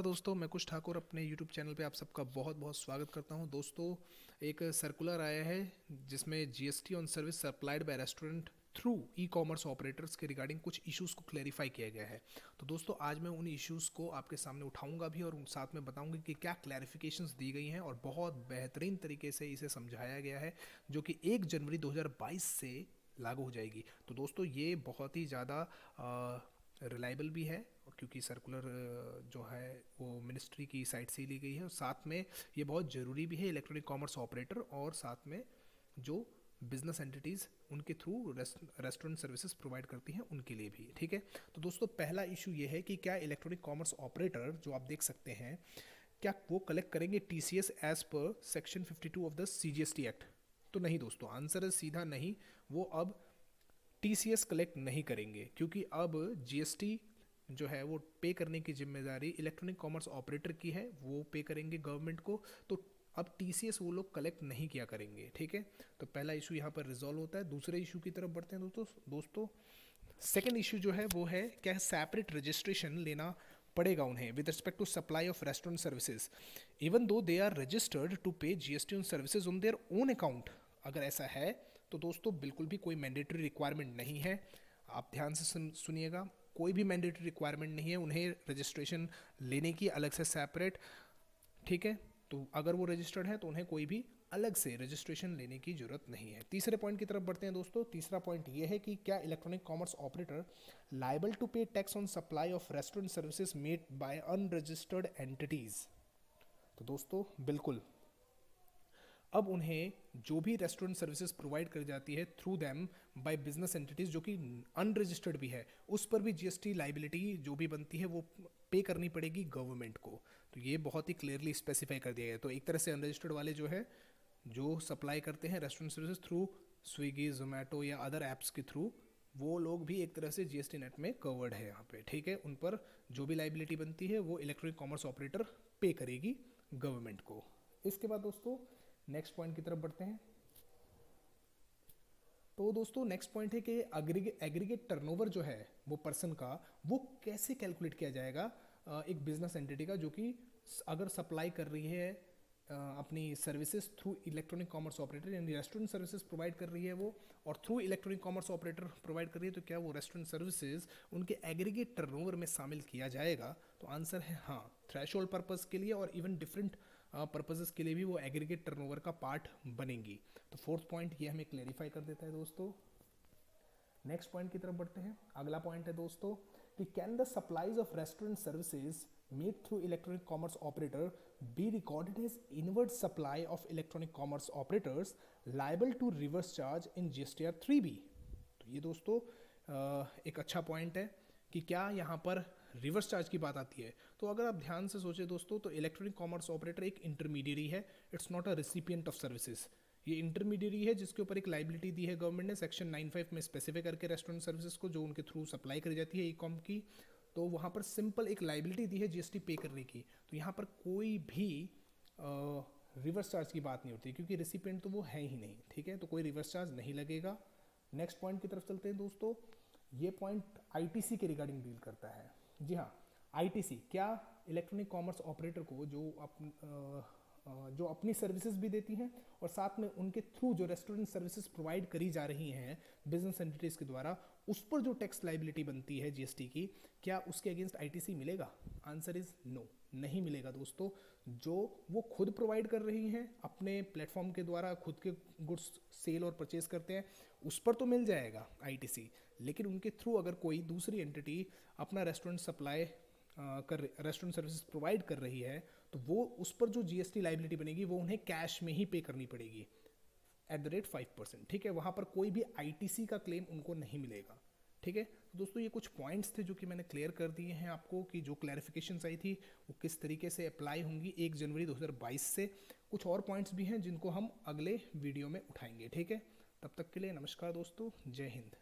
दोस्तों, मैं कुश ठाकुर अपने YouTube चैनल पे आप सबका बहुत बहुत स्वागत करता हूं। दोस्तों, एक सर्कुलर आया है जिसमें GST on service supplied by restaurant through e commerce operators के रिगार्डिंग कुछ इश्यूज़ को क्लैरिफाई किया गया है। तो दोस्तों, आज मैं उन इश्यूज़ को आपके सामने उठाऊंगा भी और उन साथ में बताऊंगा कि क्या क्लैरिफिकेशंस दी गई हैं और बहुत बेहतरीन तरीके से इसे समझाया गया है, जो कि 1 जनवरी 2022 से लागू हो जाएगी। तो दोस्तों, ये बहुत ही ज़्यादा रिलायबल भी है क्योंकि सर्कुलर जो है वो मिनिस्ट्री की साइट से ही ली गई है, और साथ में ये बहुत ज़रूरी भी है इलेक्ट्रॉनिक कॉमर्स ऑपरेटर और साथ में जो बिजनेस एंटिटीज़ उनके थ्रू रेस्टोरेंट सर्विसेज प्रोवाइड करती हैं उनके लिए भी। ठीक है, तो दोस्तों, पहला इशू ये है कि क्या इलेक्ट्रॉनिक कॉमर्स ऑपरेटर जो आप देख सकते हैं, क्या वो कलेक्ट करेंगे TCS as per section 52 of the CGST act? तो नहीं दोस्तों, आंसर है सीधा नहीं। वो अब टीसीएस कलेक्ट नहीं करेंगे क्योंकि अब जीएसटी जो है वो पे करने की जिम्मेदारी इलेक्ट्रॉनिक कॉमर्स ऑपरेटर की है, वो पे करेंगे गवर्नमेंट को। तो अब टीसीएस वो लोग कलेक्ट नहीं किया करेंगे। ठीक है, तो पहला इशू यहाँ पर रिजॉल्व होता है। दूसरे इशू की तरफ बढ़ते हैं दोस्तों। सेकेंड इशू जो है वो है, क्या सेपरेट रजिस्ट्रेशन लेना पड़ेगा उन्हें with respect to supply of restaurant services even though they are registered to pay GST on services on their own account? अगर ऐसा है तो दोस्तों बिल्कुल भी कोई मैंडेटरी रिक्वायरमेंट नहीं है। आप ध्यान से सुनिएगा, कोई भी मैंडेटरी रिक्वायरमेंट नहीं है उन्हें रजिस्ट्रेशन लेने की अलग से सेपरेट। ठीक है, तो अगर वो रजिस्टर्ड है तो उन्हें कोई भी अलग से रजिस्ट्रेशन लेने की जरूरत नहीं है। तीसरे पॉइंट की तरफ बढ़ते हैं दोस्तों। तीसरा पॉइंट ये है कि क्या electronic commerce operator liable to pay tax on supply of restaurant services made by unregistered entities? तो दोस्तों बिल्कुल, अब उन्हें जो भी रेस्टोरेंट सर्विसेज प्रोवाइड कर जाती है through them by business entities जो कि अनरजिस्टर्ड भी है, उस पर भी जीएसटी लाइबिलिटी जो भी बनती है वो पे करनी पड़ेगी गवर्नमेंट को। तो ये बहुत ही क्लियरली स्पेसिफाई कर दिया गया है। तो एक तरह से अनरजिस्टर्ड वाले जो है, जो सप्लाई करते हैं restaurant services through Swiggy, Zomato या अदर ऐप्स के थ्रू, वो लोग भी एक तरह से जीएसटी नेट में कवर्ड है यहाँ पे। ठीक है, उन पर जो भी लाइबिलिटी बनती है वो इलेक्ट्रॉनिक कॉमर्स ऑपरेटर पे करेगी गवर्नमेंट को। इसके बाद दोस्तों नेक्स्ट पॉइंट की तरफ बढ़ते हैं। तो दोस्तों नेक्स्ट पॉइंट है कि एग्रीगेट टर्नओवर जो है वो पर्सन का, वो कैसे कैलकुलेट किया जाएगा एक बिजनेस एंटिटी का जो कि अगर सप्लाई कर रही है अपनी services through electronic commerce operator, यानी रेस्टोरेंट सर्विसेज प्रोवाइड कर रही है वो, और through electronic commerce operator provide कर रही है, तो क्या वो रेस्टोरेंट सर्विसेज उनके एग्रीगेट टर्नओवर में शामिल किया जाएगा? तो आंसर है हाँ। थ्रेशोल्ड पर्पस के लिए और इवन डिफरेंट पर्पसेस के लिए भी वो एग्रीगेट टर्नओवर का पार्ट बनेंगी। तो फोर्थ पॉइंट ये हमें क्लेरिफाई कर देता है दोस्तों। नेक्स्ट पॉइंट की तरफ बढ़ते हैं। अगला पॉइंट है दोस्तों कि can the supplies of restaurant services made through electronic commerce operator be recorded as inward supply of electronic commerce operators liable to reverse charge in GSTR 3B? तो ये दोस्तों एक अच्छा पॉइंट है कि क्या यहाँ पर रिवर्स चार्ज की बात आती है। तो अगर आप ध्यान से सोचें दोस्तों, तो इलेक्ट्रॉनिक कॉमर्स ऑपरेटर एक इंटरमीडियरी है, it's not a recipient of services. ये इंटरमीडियरी है जिसके ऊपर एक लाइबिलिटी दी है गवर्नमेंट ने सेक्शन 95 में स्पेसिफाई करके रेस्टोरेंट सर्विसेज को जो उनके थ्रू सप्लाई करी जाती है ई कॉम की। तो वहाँ पर सिंपल एक लाइबिलिटी दी है जीएसटी पे करने की। तो यहाँ पर कोई भी रिवर्स चार्ज की बात नहीं होती क्योंकि रिसिपिएंट तो वो है ही नहीं। ठीक है, तो कोई रिवर्स चार्ज नहीं लगेगा। नेक्स्ट पॉइंट की तरफ चलते हैं दोस्तों। ये पॉइंट आईटीसी के रिगार्डिंग डील करता है। जी हाँ, आईटीसी क्या इलेक्ट्रॉनिक कॉमर्स ऑपरेटर को जो अपनी सर्विसेज भी देती हैं और साथ में उनके थ्रू जो रेस्टोरेंट सर्विसेज प्रोवाइड करी जा रही हैं बिजनेस एंटिटीज के द्वारा, उस पर जो टैक्स लाइबिलिटी बनती है जीएसटी की, क्या उसके अगेंस्ट आईटीसी मिलेगा? आंसर इज नो, नहीं मिलेगा दोस्तों। जो वो खुद प्रोवाइड कर रही हैं अपने प्लेटफॉर्म के द्वारा, खुद के गुड्स सेल और परचेज करते हैं, उस पर तो मिल जाएगा आईटीसी। लेकिन उनके थ्रू अगर कोई दूसरी एंटिटी अपना restaurant supply restaurant services provide कर रही है, तो वो उस पर जो जीएसटी लाइबिलिटी बनेगी वो उन्हें कैश में ही पे करनी पड़ेगी एट द रेट 5%। ठीक है, वहाँ पर कोई भी आईटीसी का क्लेम उनको नहीं मिलेगा। ठीक है, तो दोस्तों ये कुछ पॉइंट्स थे जो कि मैंने क्लियर कर दिए हैं आपको कि जो क्लैरिफिकेशंस आई थी वो किस तरीके से अप्लाई होंगी 1 जनवरी 2022 से। कुछ और पॉइंट्स भी हैं जिनको हम अगले वीडियो में उठाएंगे। ठीक है, तब तक के लिए नमस्कार दोस्तों, जय हिंद।